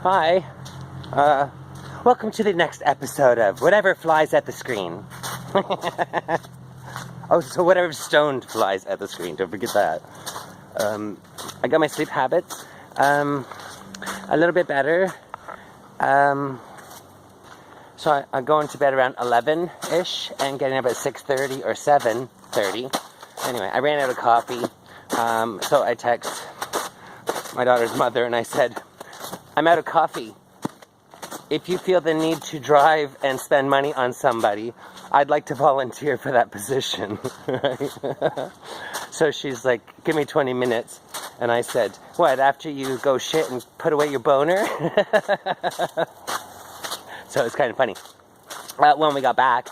Hi. Welcome to the next episode of Whatever Flies at the Screen. Oh, so whatever stoned flies at the screen. Don't forget that. I got my sleep habits a little bit better. So I'm going to bed around 11-ish and getting up at 6:30 or 7:30. Anyway, I ran out of coffee. So I text my daughter's mother and I said, I'm out of coffee. If you feel the need to drive and spend money on somebody, I'd like to volunteer for that position. Right? So she's like, give me 20 minutes. And I said, what, after you go shit and put away your boner? So it's kind of funny. When we got back,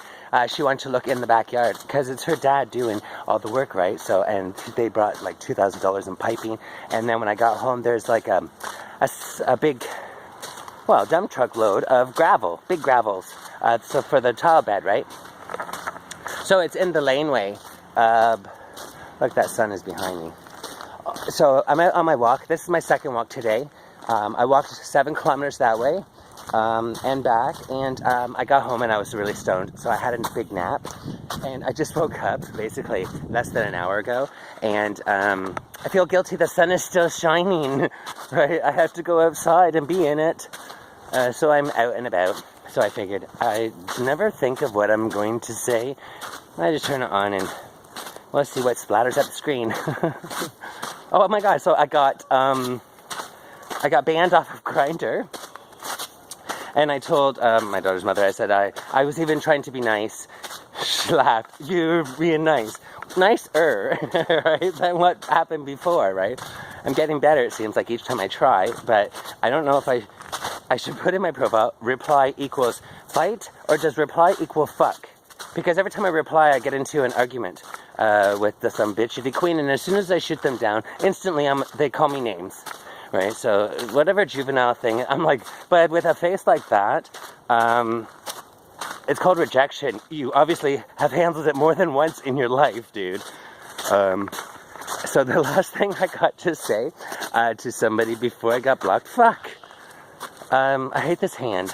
she wanted to look in the backyard because it's her dad doing all the work, right? So, and they brought like $2,000 in piping. And then when I got home, there's like a big, well, dump truck load of gravel, big gravels. So for the tile bed, right? So it's in the laneway. Look, that sun is behind me. So I'm out on my walk. This is my second walk today. I walked 7 kilometers that way. And back, and I got home and I was really stoned, so I had a big nap, and I just woke up basically less than an hour ago, and I feel guilty. The sun is still shining, right? I have to go outside and be in it, so I'm out and about. So I figured I never think of what I'm going to say. I just turn it on and let's see what splatters at the screen. Oh my god! So I got banned off of Grindr. And I told my daughter's mother, I said, I was even trying to be nice. She laughed. You're being nice. Nicer, right, than what happened before, right? I'm getting better, it seems like, each time I try. But I don't know if I should put in my profile, reply equals fight, or does reply equal fuck? Because every time I reply, I get into an argument with some bitchy queen. And as soon as I shoot them down, instantly they call me names. Right, so whatever juvenile thing, I'm like, but with a face like that, it's called rejection. You obviously have handled it more than once in your life, dude. So the last thing I got to say to somebody before I got blocked, fuck, I hate this hand,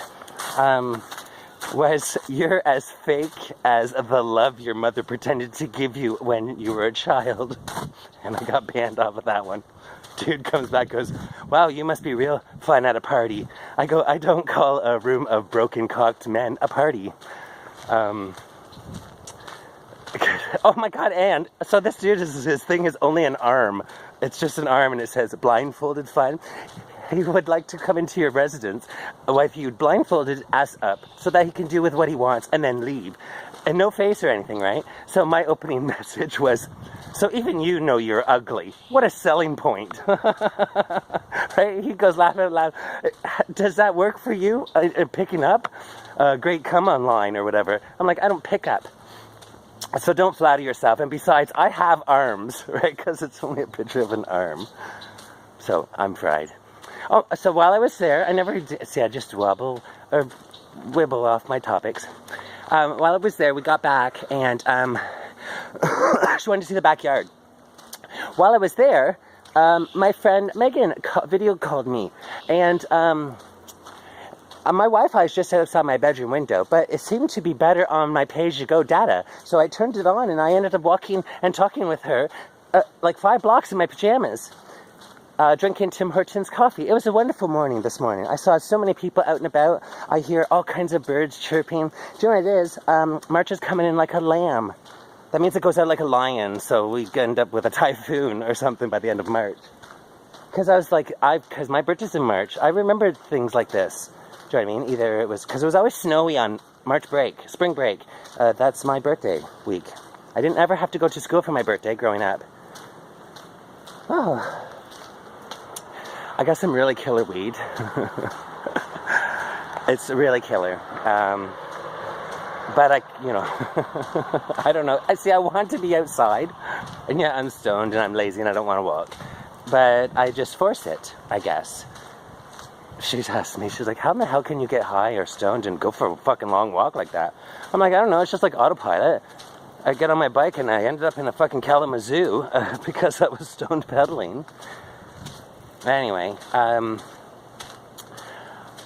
was you're as fake as the love your mother pretended to give you when you were a child. And I got banned off of that one. Dude comes back, goes, wow, you must be real fun at a party. I go, I don't call a room of broken-cocked men a party. Oh my god, and so this dude, his thing is only an arm. It's just an arm, and it says blindfolded fun. He would like to come into your residence if you blindfolded ass up so that he can do with what he wants and then leave. And no face or anything, right? So my opening message was, so even you know you're ugly. What a selling point. Right? He goes laughing out loud. Does that work for you? Picking up? Great come online or whatever. I'm like, I don't pick up. So don't flatter yourself. And besides, I have arms, right? Because it's only a picture of an arm. So I'm fried. Oh, so while I was there, I never did, see, I just wibble off my topics. While I was there, we got back, and she wanted to see the backyard. While I was there, my friend Megan video called me, and my Wi-Fi is just outside my bedroom window, but it seemed to be better on my pay-as-you-go data, so I turned it on, and I ended up walking and talking with her like 5 blocks in my pajamas. Drinking Tim Hortons coffee. It was a wonderful morning this morning. I saw so many people out and about. I hear all kinds of birds chirping. Do you know what it is? March is coming in like a lamb. That means it goes out like a lion, so we end up with a typhoon or something by the end of March. Because I was like, because my birthday's in March, I remembered things like this. Do you know what I mean? Either it was, because it was always snowy on March break, spring break. That's my birthday week. I didn't ever have to go to school for my birthday growing up. Oh. I got some really killer weed. It's really killer. But I don't know. I want to be outside. And yeah, I'm stoned and I'm lazy and I don't want to walk. But I just force it, I guess. She's asked me, she's like, how in the hell can you get high or stoned and go for a fucking long walk like that? I'm like, I don't know, it's just like autopilot. I get on my bike and I ended up in a fucking Kalamazoo because I was stoned pedaling. Anyway,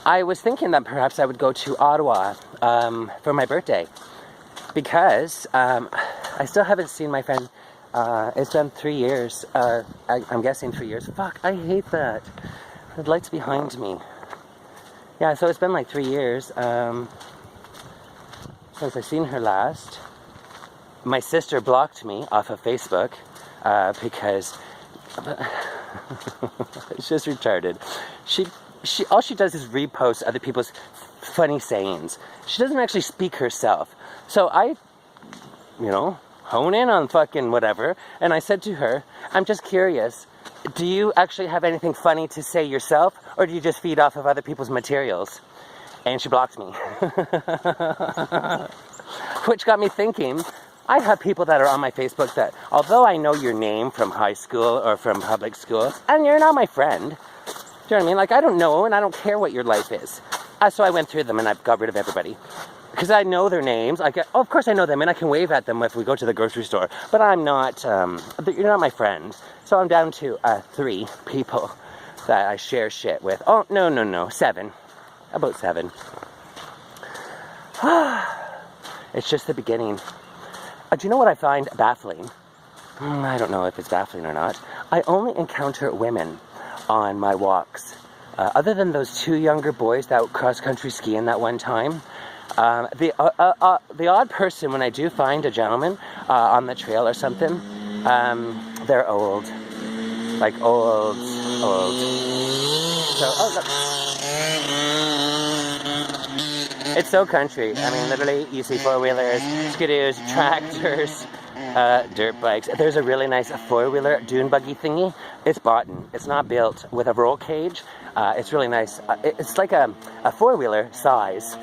I was thinking that perhaps I would go to Ottawa for my birthday, because I still haven't seen my friend. It's been 3 years. I'm guessing 3 years. Fuck, I hate that. The light's behind me. Yeah, so it's been like 3 years since I've seen her last. My sister blocked me off of Facebook because it's just retarded. She all she does is repost other people's funny sayings. She doesn't actually speak herself. So I, hone in on fucking whatever, and I said to her, I'm just curious, do you actually have anything funny to say yourself, or do you just feed off of other people's materials? And she blocked me. Which got me thinking, I have people that are on my Facebook that, although I know your name from high school or from public school, and you're not my friend, do you know what I mean? Like, I don't know, and I don't care what your life is. So I went through them, and I got rid of everybody. Because I know their names. Of course I know them, and I can wave at them if we go to the grocery store. But I'm not, you're not my friend. So I'm down to 3 people that I share shit with. Oh, no, 7. About 7. It's just the beginning. Do you know what I find baffling? I don't know if it's baffling or not. I only encounter women on my walks. Other than those 2 younger boys that cross-country skiing that one time, the odd person, when I do find a gentleman on the trail or something, they're old. Like old. So, look. It's so country. I mean, literally, you see 4-wheelers, skidoos, tractors, dirt bikes. There's a really nice 4-wheeler dune buggy thingy. It's bought. It's not built with a roll cage. It's really nice. It's like a 4-wheeler size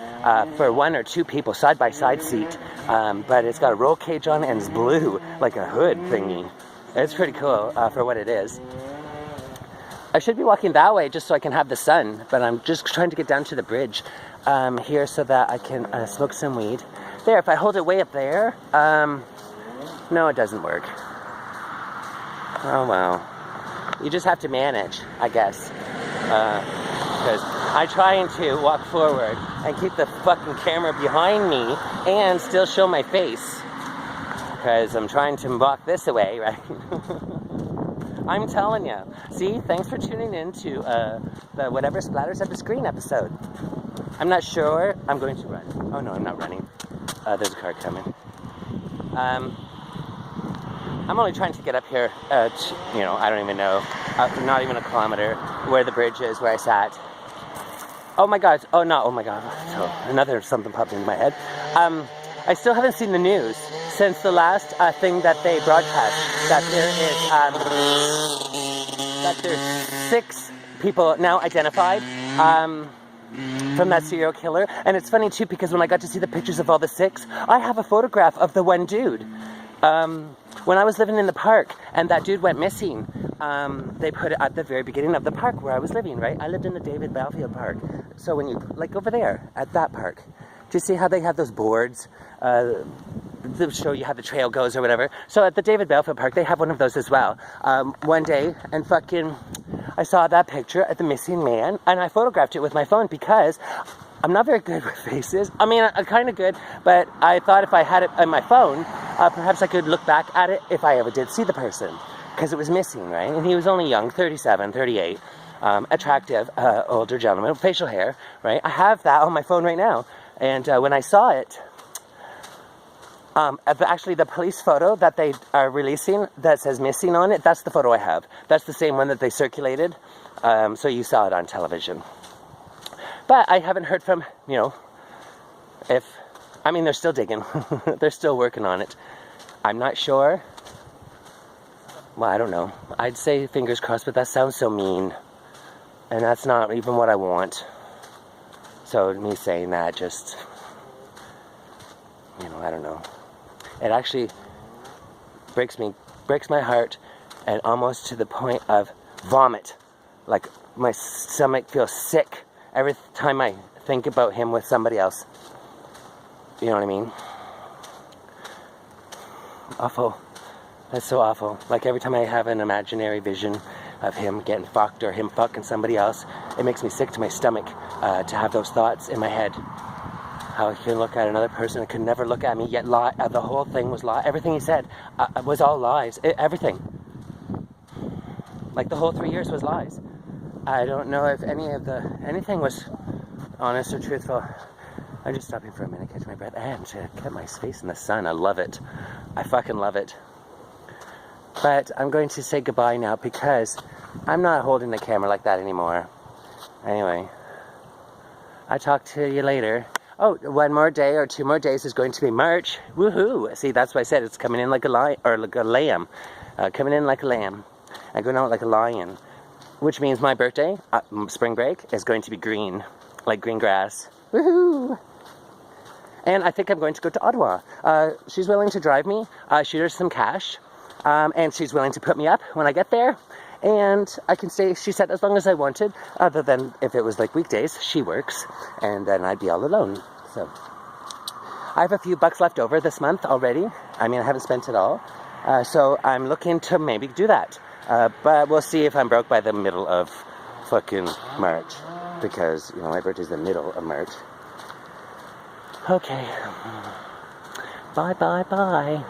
for 1 or 2 people, side-by-side seat. But it's got a roll cage on it, and it's blue, like a hood thingy. It's pretty cool for what it is. I should be walking that way just so I can have the sun, but I'm just trying to get down to the bridge here so that I can smoke some weed. There, if I hold it way up there, no, it doesn't work. Oh, well. You just have to manage, I guess. Because I'm trying to walk forward and keep the fucking camera behind me and still show my face. Because I'm trying to walk this away, right? I'm telling you. See, thanks for tuning in to the Whatever Splatters at the Screen episode. I'm not sure. I'm going to run. Oh, no, I'm not running. There's a car coming. I'm only trying to get up here, I don't even know, not even a kilometer, where the bridge is, where I sat. Oh my God. Oh, no. Oh my God. So another something popped into my head. I still haven't seen the news since the last thing that they broadcast, that there's 6 people now identified from that serial killer. And it's funny too, because when I got to see the pictures of all the 6, I have a photograph of the one dude. When I was living in the park and that dude went missing, they put it at the very beginning of the park where I was living, right? I lived in the David Balfield Park. So when you, like over there at that park, do you see how they have those boards to show you how the trail goes or whatever? So at the David Balfield Park, they have one of those as well. One day, and I saw that picture of the missing man, and I photographed it with my phone because I'm not very good with faces. I mean, I'm kind of good, but I thought if I had it on my phone, perhaps I could look back at it if I ever did see the person, because it was missing, right? And he was only young, 37, 38, attractive, older gentleman, facial hair, right? I have that on my phone right now. And when I saw it, actually the police photo that they are releasing that says missing on it, that's the photo I have. That's the same one that they circulated. So you saw it on television. But I haven't heard from, they're still digging. They're still working on it. I'm not sure. Well, I don't know. I'd say fingers crossed, but that sounds so mean. And that's not even what I want. So me saying that just, I don't know. It actually breaks my heart, and almost to the point of vomit. Like my stomach feels sick every time I think about him with somebody else. You know what I mean? Awful. That's so awful. Like every time I have an imaginary vision of him getting fucked or him fucking somebody else. It makes me sick to my stomach to have those thoughts in my head. How he can look at another person and could never look at me, yet lie. The whole thing was lie. Everything he said was all lies. Everything. Like the whole 3 years was lies. I don't know if anything was honest or truthful. I'm just stopping for a minute, catch my breath, and to get my face in the sun. I love it. I fucking love it. But I'm going to say goodbye now because I'm not holding the camera like that anymore. Anyway, I'll talk to you later. Oh, 1 more day or 2 more days is going to be March. Woohoo! See, that's why I said it's coming in like a lion, or like a lamb. Coming in like a lamb. And going out like a lion. Which means my birthday, spring break, is going to be green. Like green grass. Woohoo! And I think I'm going to go to Ottawa. She's willing to drive me, shoot her some cash, and she's willing to put me up when I get there. And I can stay, she said, as long as I wanted, other than if it was like weekdays, she works, and then I'd be all alone. So, I have a few bucks left over this month already. I mean, I haven't spent it all. So I'm looking to maybe do that. But we'll see if I'm broke by the middle of fucking March. Because, you know, my birthday's the middle of March. Okay. Bye, bye, bye.